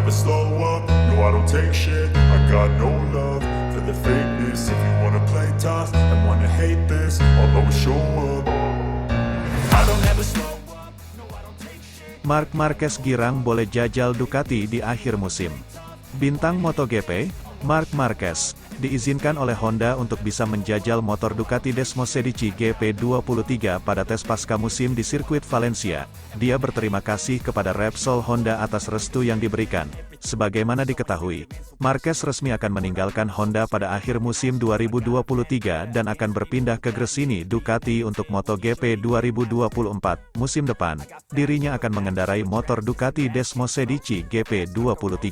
never slow up, no I don't take shit. I got no love for the fakeness. If you wanna play tough and wanna hate this, I'll always show up. I don't ever slow up, no I don't take shit. Marc Marquez girang boleh jajal Ducati di akhir musim. Bintang MotoGP, Marc Marquez, diizinkan oleh Honda untuk bisa menjajal motor Ducati Desmosedici GP23 pada tes pasca musim di sirkuit Valencia. Dia berterima kasih kepada Repsol Honda atas restu yang diberikan. Sebagaimana diketahui, Marquez resmi akan meninggalkan Honda pada akhir musim 2023 dan akan berpindah ke Gresini Ducati untuk MotoGP 2024. Musim depan, dirinya akan mengendarai motor Ducati Desmosedici GP23.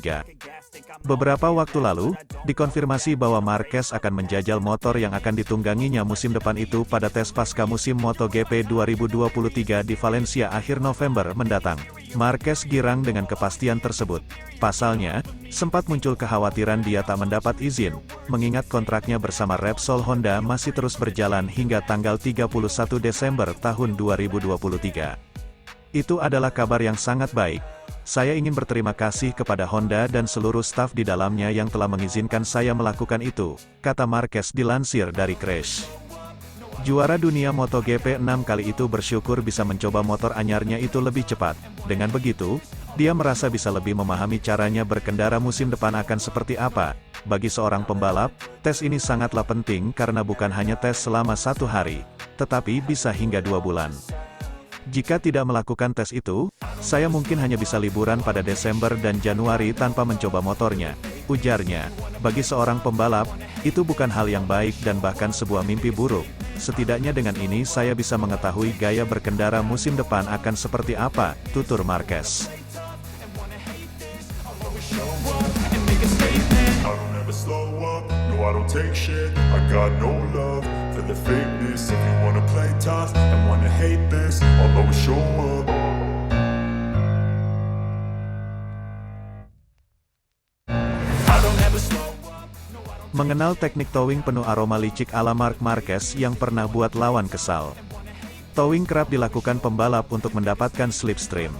Beberapa waktu lalu, dikonfirmasi bahwa Marquez akan menjajal motor yang akan ditungganginya musim depan itu pada tes pasca musim MotoGP 2023 di Valencia akhir November mendatang. Marquez girang dengan kepastian tersebut. Pasalnya, sempat muncul kekhawatiran dia tak mendapat izin, mengingat kontraknya bersama Repsol Honda masih terus berjalan hingga tanggal 31 Desember tahun 2023. Itu adalah kabar yang sangat baik. Saya ingin berterima kasih kepada Honda dan seluruh staf di dalamnya yang telah mengizinkan saya melakukan itu, kata Marquez dilansir dari Crash. Juara dunia MotoGP 6 kali itu bersyukur bisa mencoba motor anyarnya itu lebih cepat. Dengan begitu, dia merasa bisa lebih memahami caranya berkendara musim depan akan seperti apa. Bagi seorang pembalap, tes ini sangatlah penting karena bukan hanya tes selama 1 hari, tetapi bisa hingga 2 bulan. Jika tidak melakukan tes itu, saya mungkin hanya bisa liburan pada Desember dan Januari tanpa mencoba motornya, ujarnya. Bagi seorang pembalap, itu bukan hal yang baik dan bahkan sebuah mimpi buruk. Setidaknya dengan ini saya bisa mengetahui gaya berkendara musim depan akan seperti apa, tutur Marquez. Mengenal teknik towing penuh aroma licik ala Marc Marquez yang pernah buat lawan kesal. Towing kerap dilakukan pembalap untuk mendapatkan slipstream.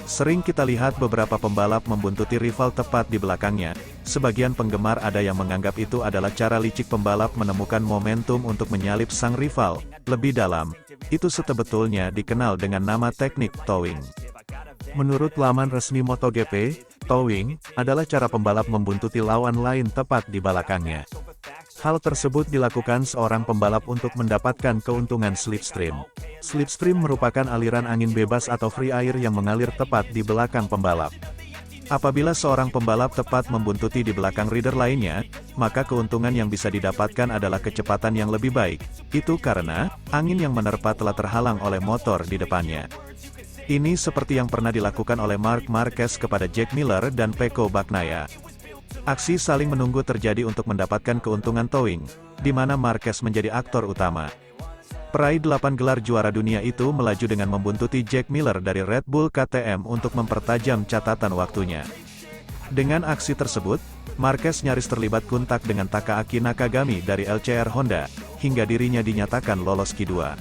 Sering kita lihat beberapa pembalap membuntuti rival tepat di belakangnya. Sebagian penggemar ada yang menganggap itu adalah cara licik pembalap menemukan momentum untuk menyalip sang rival. Lebih dalam, itu sebetulnya dikenal dengan nama teknik towing. Menurut laman resmi MotoGP, towing adalah cara pembalap membuntuti lawan lain tepat di belakangnya. Hal tersebut dilakukan seorang pembalap untuk mendapatkan keuntungan slipstream. Slipstream merupakan aliran angin bebas atau free air yang mengalir tepat di belakang pembalap. Apabila seorang pembalap tepat membuntuti di belakang rider lainnya, maka keuntungan yang bisa didapatkan adalah kecepatan yang lebih baik. Itu karena, angin yang menerpa telah terhalang oleh motor di depannya. Ini seperti yang pernah dilakukan oleh Marc Marquez kepada Jack Miller dan Pecco Bagnaia. Aksi saling menunggu terjadi untuk mendapatkan keuntungan towing, di mana Marquez menjadi aktor utama. Peraih 8 gelar juara dunia itu melaju dengan membuntuti Jack Miller dari Red Bull KTM untuk mempertajam catatan waktunya. Dengan aksi tersebut, Marquez nyaris terlibat kontak dengan Takaaki Nakagami dari LCR Honda, hingga dirinya dinyatakan lolos Q2.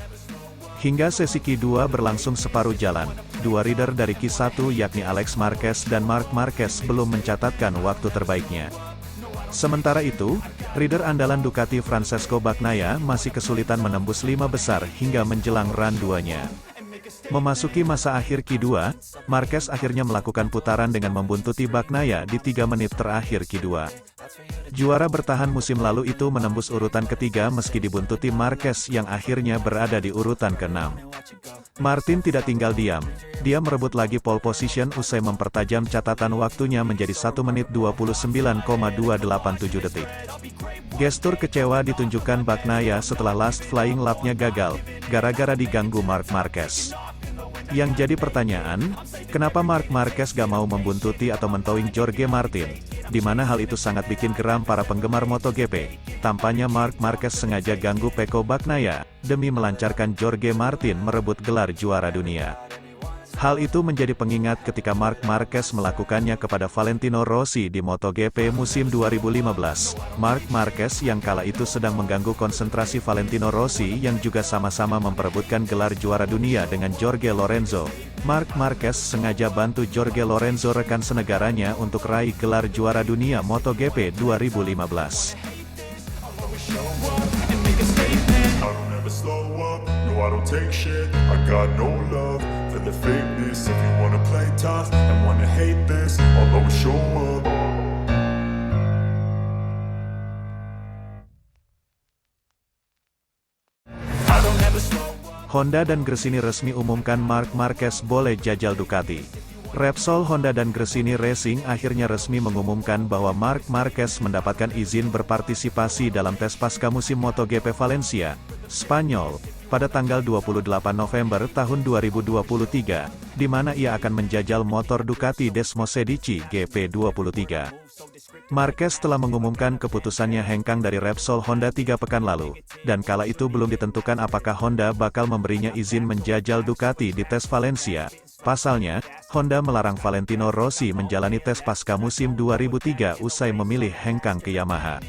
Hingga sesi Q2 berlangsung separuh jalan, dua rider dari Q1 yakni Alex Marquez dan Marc Marquez belum mencatatkan waktu terbaiknya. Sementara itu, rider andalan Ducati Francesco Bagnaia masih kesulitan menembus 5 besar hingga menjelang run 2-nya. Memasuki masa akhir Q2, Marquez akhirnya melakukan putaran dengan membuntuti Bagnaia di 3 menit terakhir Q2. Juara bertahan musim lalu itu menembus urutan ketiga meski dibuntuti Marquez yang akhirnya berada di urutan ke-6. Martin tidak tinggal diam, dia merebut lagi pole position usai mempertajam catatan waktunya menjadi 1 menit 29,287 detik. Gestur kecewa ditunjukkan Bagnaia setelah last flying lap-nya gagal, gara-gara diganggu Marc Marquez. Yang jadi pertanyaan, kenapa Marc Marquez gak mau membuntuti atau mentowing Jorge Martin, di mana hal itu sangat bikin geram para penggemar MotoGP. Tampaknya Marc Marquez sengaja ganggu Pecco Bagnaia, demi melancarkan Jorge Martin merebut gelar juara dunia. Hal itu menjadi pengingat ketika Marc Marquez melakukannya kepada Valentino Rossi di MotoGP musim 2015. Marc Marquez yang kala itu sedang mengganggu konsentrasi Valentino Rossi yang juga sama-sama memperebutkan gelar juara dunia dengan Jorge Lorenzo. Marc Marquez sengaja bantu Jorge Lorenzo rekan senegaranya untuk raih gelar juara dunia MotoGP 2015. I don't ever slow up, no I don't take shit. I got no love for the fakeness. If you wanna play tough and wanna hate this, I'll always show up. I don't ever slow up. Honda dan Gresini resmi umumkan Marc Marquez boleh jajal Ducati. Repsol Honda dan Gresini Racing akhirnya resmi mengumumkan bahwa Marc Marquez mendapatkan izin berpartisipasi dalam tes pasca musim MotoGP Valencia, Spanyol, pada tanggal 28 November tahun 2023, di mana ia akan menjajal motor Ducati Desmosedici GP23. Marquez telah mengumumkan keputusannya hengkang dari Repsol Honda 3 pekan lalu, dan kala itu belum ditentukan apakah Honda bakal memberinya izin menjajal Ducati di tes Valencia. Pasalnya, Honda melarang Valentino Rossi menjalani tes pasca musim 2003 usai memilih hengkang ke Yamaha.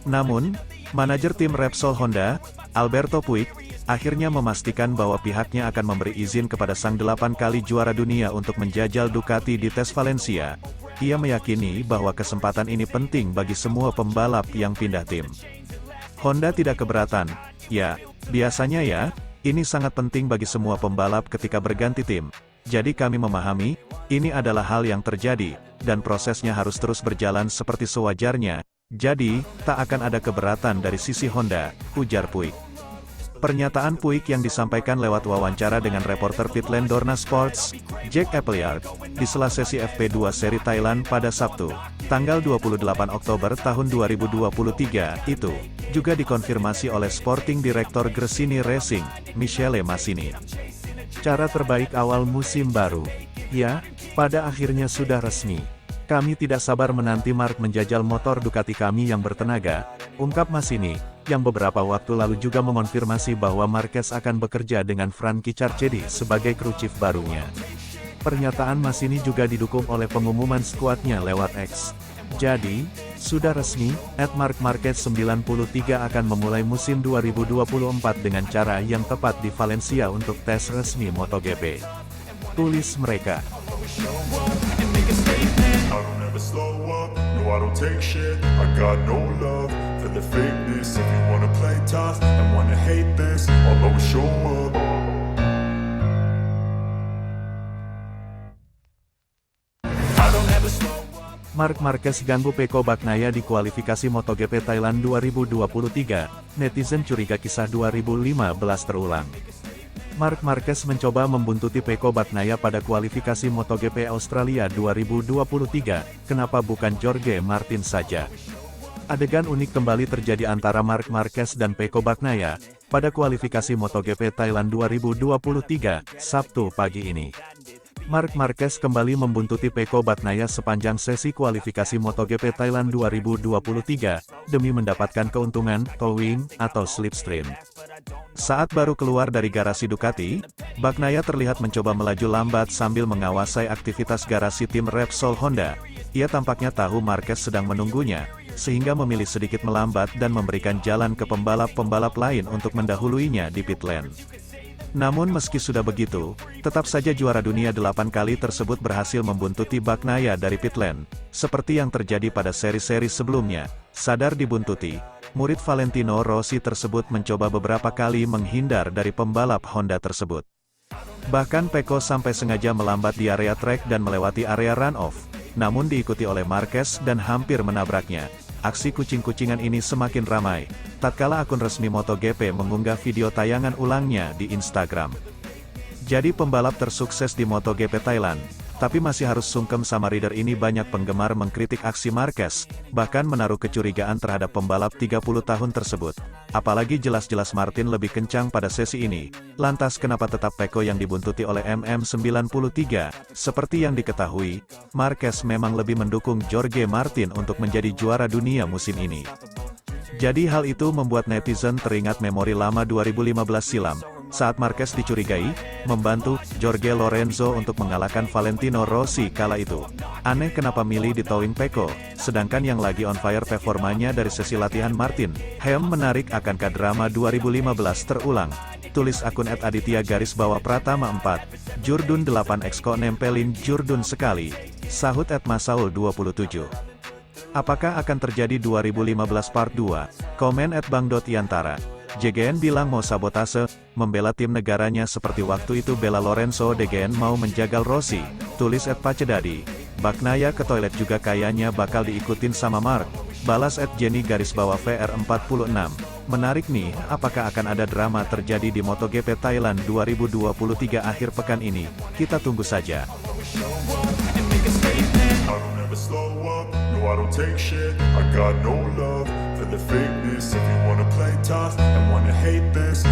Namun, manajer tim Repsol Honda, Alberto Puig, akhirnya memastikan bahwa pihaknya akan memberi izin kepada sang 8 kali juara dunia untuk menjajal Ducati di tes Valencia. Ia meyakini bahwa kesempatan ini penting bagi semua pembalap yang pindah tim. Honda tidak keberatan. Ya, biasanya ya, ini sangat penting bagi semua pembalap ketika berganti tim. Jadi kami memahami, ini adalah hal yang terjadi, dan prosesnya harus terus berjalan seperti sewajarnya, jadi, tak akan ada keberatan dari sisi Honda, ujar Puig. Pernyataan Puig yang disampaikan lewat wawancara dengan reporter Pitland Dorna Sports, Jack Appleyard, di sela sesi FP2 seri Thailand pada Sabtu, tanggal 28 Oktober tahun 2023, itu juga dikonfirmasi oleh Sporting Director Gresini Racing, Michele Massini. Cara terbaik awal musim baru. Ya, pada akhirnya sudah resmi. Kami tidak sabar menanti Marc menjajal motor Ducati kami yang bertenaga, ungkap Massini, yang beberapa waktu lalu juga mengonfirmasi bahwa Marquez akan bekerja dengan Frankie Carchedi sebagai kru chief barunya. Pernyataan Massini juga didukung oleh pengumuman skuadnya lewat X. Jadi, sudah resmi, Marc Marquez 93 akan memulai musim 2024 dengan cara yang tepat di Valencia untuk tes resmi MotoGP. Tulis mereka. I don't ever slow up, no I don't take shit. I got no love for the fakeness. If you wanna play tough and wanna hate this, I'll always show up. I don't ever slow up. Marc Marquez ganggu Pecco Bagnaia di kualifikasi MotoGP Thailand 2023, netizen curiga kisah 2015 terulang. Marc Marquez mencoba membuntuti Pecco Bagnaia pada kualifikasi MotoGP Australia 2023, kenapa bukan Jorge Martin saja? Adegan unik kembali terjadi antara Marc Marquez dan Pecco Bagnaia, pada kualifikasi MotoGP Thailand 2023, Sabtu pagi ini. Marc Marquez kembali membuntuti Pecco Bagnaia sepanjang sesi kualifikasi MotoGP Thailand 2023, demi mendapatkan keuntungan, towing, atau slipstream. Saat baru keluar dari garasi Ducati, Bagnaia terlihat mencoba melaju lambat sambil mengawasi aktivitas garasi tim Repsol Honda. Ia tampaknya tahu Marquez sedang menunggunya, sehingga memilih sedikit melambat dan memberikan jalan ke pembalap-pembalap lain untuk mendahuluinya di pit lane. Namun meski sudah begitu, tetap saja juara dunia 8 kali tersebut berhasil membuntuti Bagnaia dari pit lane, seperti yang terjadi pada seri-seri sebelumnya. Sadar dibuntuti, murid Valentino Rossi tersebut mencoba beberapa kali menghindar dari pembalap Honda tersebut. Bahkan Pecco sampai sengaja melambat di area track dan melewati area run-off, namun diikuti oleh Marquez dan hampir menabraknya. Aksi kucing-kucingan ini semakin ramai, tatkala akun resmi MotoGP mengunggah video tayangan ulangnya di Instagram. Jadi pembalap tersukses di MotoGP Thailand, tapi masih harus sungkem sama rider ini. Banyak penggemar mengkritik aksi Marquez, bahkan menaruh kecurigaan terhadap pembalap 30 tahun tersebut. Apalagi jelas-jelas Martin lebih kencang pada sesi ini, lantas kenapa tetap Pecco yang dibuntuti oleh MM93? Seperti yang diketahui, Marquez memang lebih mendukung Jorge Martin untuk menjadi juara dunia musim ini. Jadi hal itu membuat netizen teringat memori lama 2015 silam, Saat Marquez dicurigai, membantu Jorge Lorenzo untuk mengalahkan Valentino Rossi kala itu. Aneh kenapa milih di towing Pecco, sedangkan yang lagi on fire performanya dari sesi latihan Martin. Menarik akankah drama 2015 terulang? Tulis akun @aditya_pratama 4. Jurdun 8x kok nempelin Jurdun sekali. Sahut @masaul 27. Apakah akan terjadi 2015 part 2? Komen @bang.yantara. JGN bilang mau sabotase, membela tim negaranya seperti waktu itu Bella Lorenzo DGN mau menjagal Rossi. Tulis @pacedadi. Baknaya ke toilet juga kayaknya bakal diikutin sama Mark. Balas @jenny_VR46. Menarik nih, apakah akan ada drama terjadi di MotoGP Thailand 2023 akhir pekan ini? Kita tunggu saja. I don't ever slow up, no I don't take shit. I got no love for the fakeness. If you wanna play tough and wanna hate this,